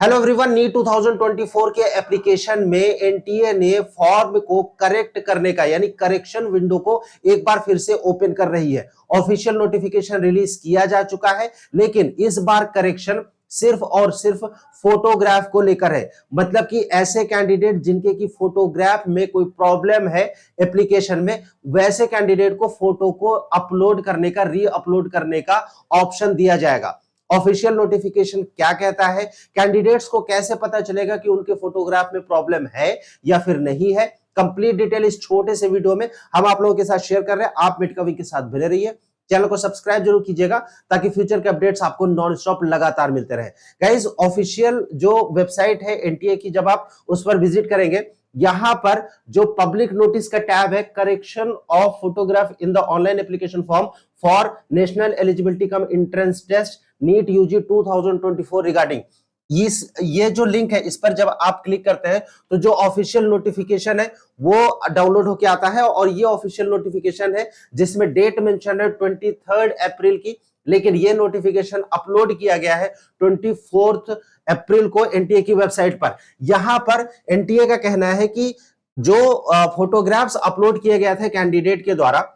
Hello everyone, NEET 2024 के application में NTA ने फॉर्म को करेक्ट करने का यानी करेक्शन विंडो को एक बार फिर से ओपन कर रही है। ऑफिशियल नोटिफिकेशन रिलीज किया जा चुका है, लेकिन इस बार करेक्शन सिर्फ और सिर्फ फोटोग्राफ को लेकर है। मतलब कि ऐसे कैंडिडेट जिनके की फोटोग्राफ में कोई प्रॉब्लम है एप्लीकेशन में, वैसे कैंडिडेट को फोटो को अपलोड करने का, री अपलोड करने का ऑप्शन दिया जाएगा। ऑफिशियल नोटिफिकेशन क्या कहता है, कैंडिडेट्स को कैसे पता चलेगा कि उनके फोटोग्राफ में प्रॉब्लम है या फिर नहीं है, कंप्लीट डिटेल इस छोटे से वीडियो में हम आप लोगों के साथ शेयर कर रहे हैं। आप मेटकविंग के साथ बने रहिए, चैनल को सब्सक्राइब जरूर कीजिएगा ताकि फ्यूचर के अपडेट्स आपको नॉन स्टॉप लगातार मिलते रहे। गाइस, ऑफिशियल जो वेबसाइट है एनटीए की, जब आप उस पर विजिट करेंगे, यहां पर जो पब्लिक नोटिस का टैब है, correction of photograph in the online application form for national eligibility cum entrance test NEET UG 2024 regarding, ये जो लिंक है, इस पर जब आप क्लिक करते हैं तो जो ऑफिशियल नोटिफिकेशन है वो डाउनलोड होकर आता है। और ये ऑफिशियल नोटिफिकेशन है जिसमें डेट मेंशन है 23 अप्रैल की, लेकिन ये नोटिफिकेशन अपलोड किया गया है 24 अप्रैल को एनटीए की वेबसाइट पर। यहां पर एनटीए का कहना है कि जो फोटोग्राफ्स अपलोड किए गए थे कैंडिडेट के द्वारा,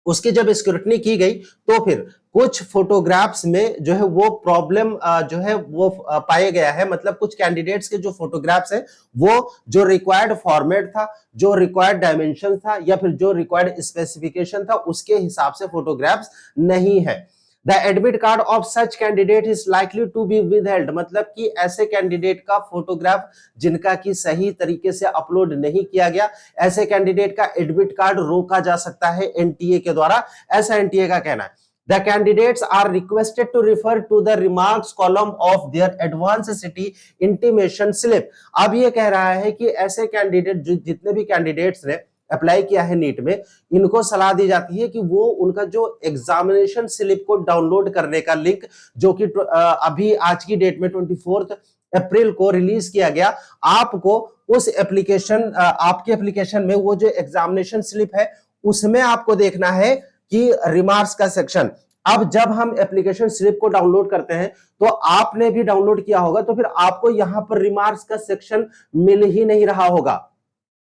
उसकी जब स्क्रूटनी की गई तो फिर कुछ फोटोग्राफ्स में जो है वो प्रॉब्लम जो है वो पाया गया है। मतलब कुछ कैंडिडेट्स के जो फोटोग्राफ्स है वो जो रिक्वायर्ड फॉर्मेट था, जो रिक्वायर्ड डायमेंशन था या फिर जो रिक्वायर्ड स्पेसिफिकेशन था, उसके हिसाब से फोटोग्राफ्स नहीं है। The admit card of such candidate is likely to be withheld. मतलब कि ऐसे कैंडिडेट का फोटोग्राफ जिनका कि सही तरीके से अपलोड नहीं किया गया, ऐसे कैंडिडेट का एडमिट कार्ड रोका जा सकता है एनटीए के द्वारा, ऐसा एनटीए का कहना है। The candidates are requested to refer to the remarks column of their advance city intimation slip। अब ये कह रहा है कि ऐसे कैंडिडेट जितने भी कैंडिडेट्स ने अप्लाई किया है नीट में, इनको सलाह दी जाती है कि वो उनका जो एग्जामिनेशन स्लिप को डाउनलोड करने का लिंक, जो कि अभी आज की डेट में 24 अप्रैल को रिलीज किया गया, आपको उस एप्लीकेशन, आपके एप्लीकेशन में वो जो एग्जामिनेशन स्लिप है उसमें आपको देखना है कि रिमार्क्स का सेक्शन। अब जब हम एप्लीकेशन स्लिप को डाउनलोड करते हैं तो आपने भी डाउनलोड किया होगा, तो फिर आपको यहां पर रिमार्क्स का सेक्शन मिल ही नहीं रहा होगा।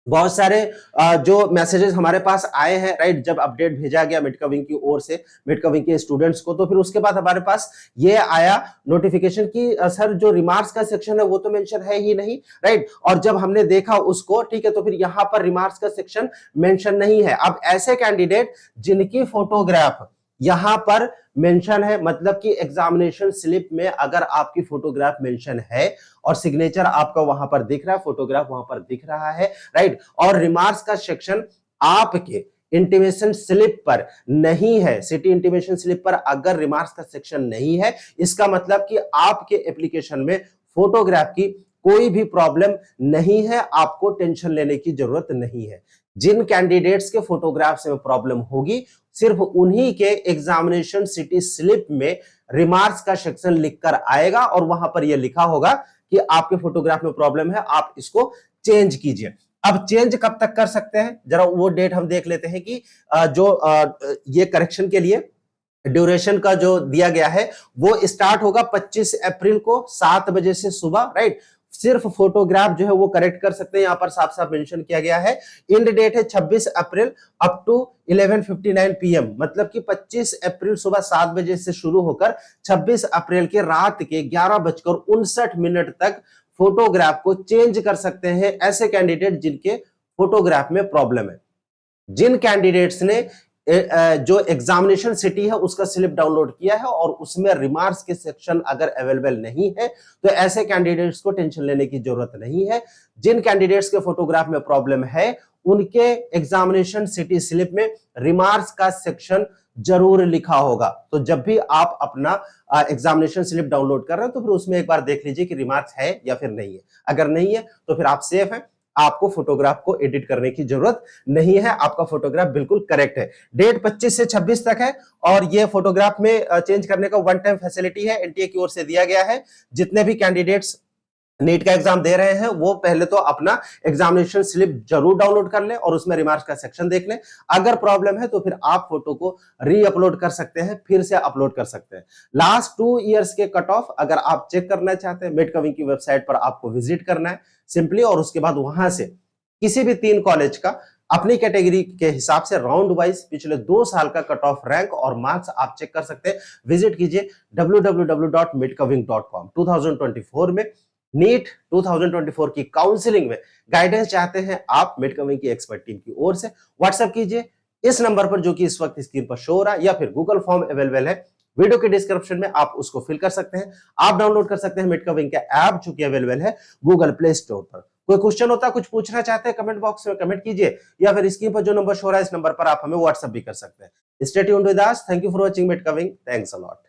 बहुत सारे जो मैसेजेस हमारे पास आए हैं, राइट, जब अपडेट भेजा गया मेटकविंग की ओर से मेटकविंग के स्टूडेंट्स को, तो फिर उसके बाद हमारे पास ये आया नोटिफिकेशन की सर जो रिमार्क्स का सेक्शन है वो तो मेंशन है ही नहीं, राइट। और जब हमने देखा उसको, ठीक है, तो फिर यहां पर रिमार्क्स का सेक्शन मेंशन नहीं है। अब ऐसे कैंडिडेट जिनकी फोटोग्राफ यहां पर मेंशन है, मतलब कि एग्जामिनेशन स्लिप में अगर आपकी फोटोग्राफ मेंशन है और सिग्नेचर आपका वहां पर दिख रहा है, फोटोग्राफ वहां पर दिख रहा है, राइट, और रिमार्क्स का सेक्शन आपके इंटीमेशन स्लिप पर नहीं है, सिटी इंटीमेशन स्लिप पर अगर रिमार्क्स का सेक्शन नहीं है, इसका मतलब कि आपके एप्लीकेशन में फोटोग्राफ की कोई भी प्रॉब्लम नहीं है, आपको टेंशन लेने की जरूरत नहीं है। जिन कैंडिडेट्स के फोटोग्राफ्स में प्रॉब्लम होगी, सिर्फ उन्हीं के एग्जामिनेशन सिटी स्लिप में रिमार्क्स का सेक्शन लिखकर आएगा और वहां पर यह लिखा होगा कि आपके फोटोग्राफ में प्रॉब्लम है, आप इसको चेंज कीजिए। अब चेंज कब तक कर सकते हैं, जरा वो डेट हम देख लेते हैं कि ये करेक्शन के लिए ड्यूरेशन का जो दिया गया है वो स्टार्ट होगा 25 अप्रैल को 7 बजे से सुबह, राइट। सिर्फ फोटोग्राफ जो है वो करेक्ट कर सकते हैं, यहां पर साफ साफ मेंशन किया गया है। एंड डेट है 26 अप्रैल अप टू 11:59 PM। मतलब कि 25 अप्रैल सुबह 7 बजे से शुरू होकर 26 अप्रैल के रात के 11:59 तक फोटोग्राफ को चेंज कर सकते हैं ऐसे कैंडिडेट जिनके फोटोग्राफ में प्रॉब्लम है। जिन कैंडिडेट्स ने जो एग्जामिनेशन सिटी है उसका स्लिप डाउनलोड किया है और उसमें रिमार्क्स के सेक्शन अगर अवेलेबल नहीं है, तो ऐसे कैंडिडेट्स को टेंशन लेने की जरूरत नहीं है। जिन कैंडिडेट्स के फोटोग्राफ में प्रॉब्लम है, उनके एग्जामिनेशन सिटी स्लिप में रिमार्क्स का सेक्शन जरूर लिखा होगा। तो जब भी आप अपना एग्जामिनेशन स्लिप डाउनलोड कर रहे हैं तो फिर उसमें एक बार देख लीजिए कि रिमार्क्स है या फिर नहीं है। अगर नहीं है तो फिर आप सेफ हैं, आपको फोटोग्राफ को एडिट करने की जरूरत नहीं है, आपका फोटोग्राफ बिल्कुल करेक्ट है। डेट 25 से 26 तक है और ये फोटोग्राफ में चेंज करने का वन टाइम फैसिलिटी है, एनटीए की ओर से दिया गया है। जितने भी कैंडिडेट्स नीट का एग्जाम दे रहे हैं वो पहले तो अपना एग्जामिनेशन स्लिप जरूर डाउनलोड कर लें और उसमें रिमार्क्स का सेक्शन देख लें। अगर प्रॉब्लम है तो फिर आप फोटो को री अपलोड कर सकते हैं, फिर से अपलोड कर सकते हैं। लास्ट 2 इयर्स के कट ऑफ अगर आप चेक करना चाहते हैं, मेडकविंग की वेबसाइट पर आपको विजिट करना है सिंपली, और उसके बाद वहां से किसी भी 3 कॉलेज का अपनी कैटेगरी के हिसाब से राउंड वाइज पिछले 2 साल का कट ऑफ रैंक और मार्क्स आप चेक कर सकते हैं। विजिट कीजिए www.midcoving.com। 2024 में नीट 2024 की काउंसलिंग में गाइडेंस चाहते हैं आप मिडकमिंग की एक्सपर्ट टीम की ओर से, व्हाट्सएप कीजिए इस नंबर पर जो कि इस वक्त स्क्रीन पर शो हो रहा है, या फिर गूगल फॉर्म अवेलेबल है वीडियो के डिस्क्रिप्शन में, आप उसको फिल कर सकते हैं। आप डाउनलोड कर सकते हैं मिडकमिंग का ऐप जो कि अवेलेबल है गूगल प्ले स्टोर पर। कोई क्वेश्चन होता है, कुछ पूछना चाहते हैं, कमेंट बॉक्स में कमेंट कीजिए, या फिर स्क्रीन पर जो नंबर शो हो रहा है इस नंबर पर आप हमें व्हाट्सएप भी कर सकते हैं। Stay tuned with us. Thank you for watching मिडकमिंग। Thanks a lot.